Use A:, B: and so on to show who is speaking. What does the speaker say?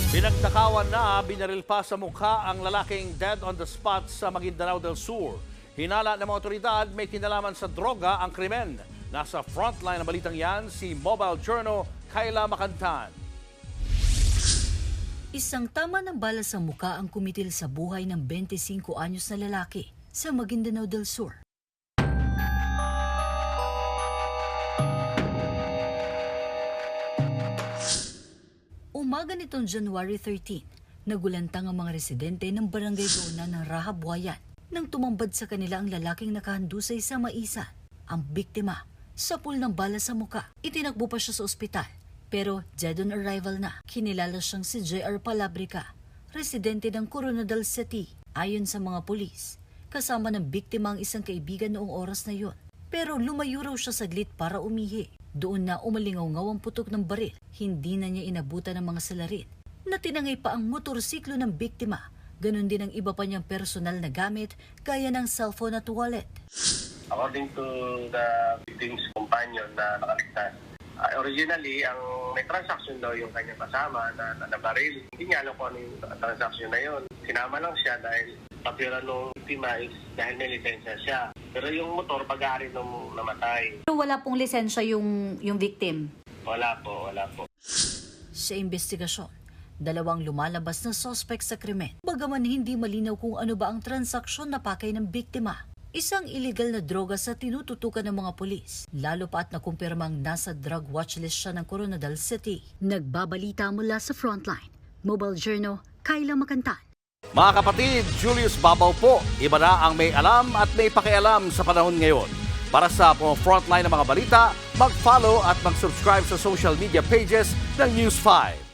A: Pinagtakawan na, binaril pa sa mukha ang lalaking dead on the spot sa Maguindanao del Sur. Hinala ng mga otoridad, may kinalaman sa droga ang krimen. Nasa frontline ng balitang yan, si Mobile Journal, Kayla Makantan.
B: Isang tama ng bala sa muka ang kumitil sa buhay ng 25 anyos na lalaki sa Maguindanao del Sur. Umaga nitong January 13, nagulantang ang mga residente ng barangay Gauna ng Rahabuayan nang tumambad sa kanila ang lalaking nakahandusay sa maisan. Ang biktima, sapul ng bala sa muka. Itinakbo pa siya sa ospital, pero dead on arrival na. Kinilala siyang si J.R. Palabrica, residente ng Coronadal City. Ayon sa mga pulis, kasama ng biktima ang isang kaibigan noong oras na yon. Pero lumayo raw siya saglit para umihi. Doon na umalingaw-ngaw ang putok ng baril. Hindi na niya inabutan ng mga salarin. Natinangay pa ang motorsiklo ng biktima. Ganon din ang iba pa niyang personal na gamit, gaya ng cellphone at wallet.
C: According to the victim's companion na nakaligtas, originally, ang may transaction daw yung kanyang kasama na nabaril. Hindi niya alam kung ano yung transaction na yun. Sinama lang siya dahil patira nung biktima is dahil may lisensya siya. Pero yung motor, pag-aari nung namatay.
D: Pero wala pong lisensya yung victim?
C: Wala po.
B: Sa investigasyon, dalawang lumalabas na suspect sa krimen. Bagaman hindi malinaw kung ano ba ang transaksyon na pakay ng biktima. Isang illegal na droga sa tinututukan ng mga pulis. Lalo pa at nakumpirmang nasa drug watchlist siya ng Coronadal City. Nagbabalita mula sa Frontline. Mobile Journal, Kayla Makantan.
A: Mga kapatid, Julius Babaw po. Iba na ang may alam at may pakialam sa panahon ngayon. Para sa frontline ng mga balita, mag-follow at mag-subscribe sa social media pages ng News 5.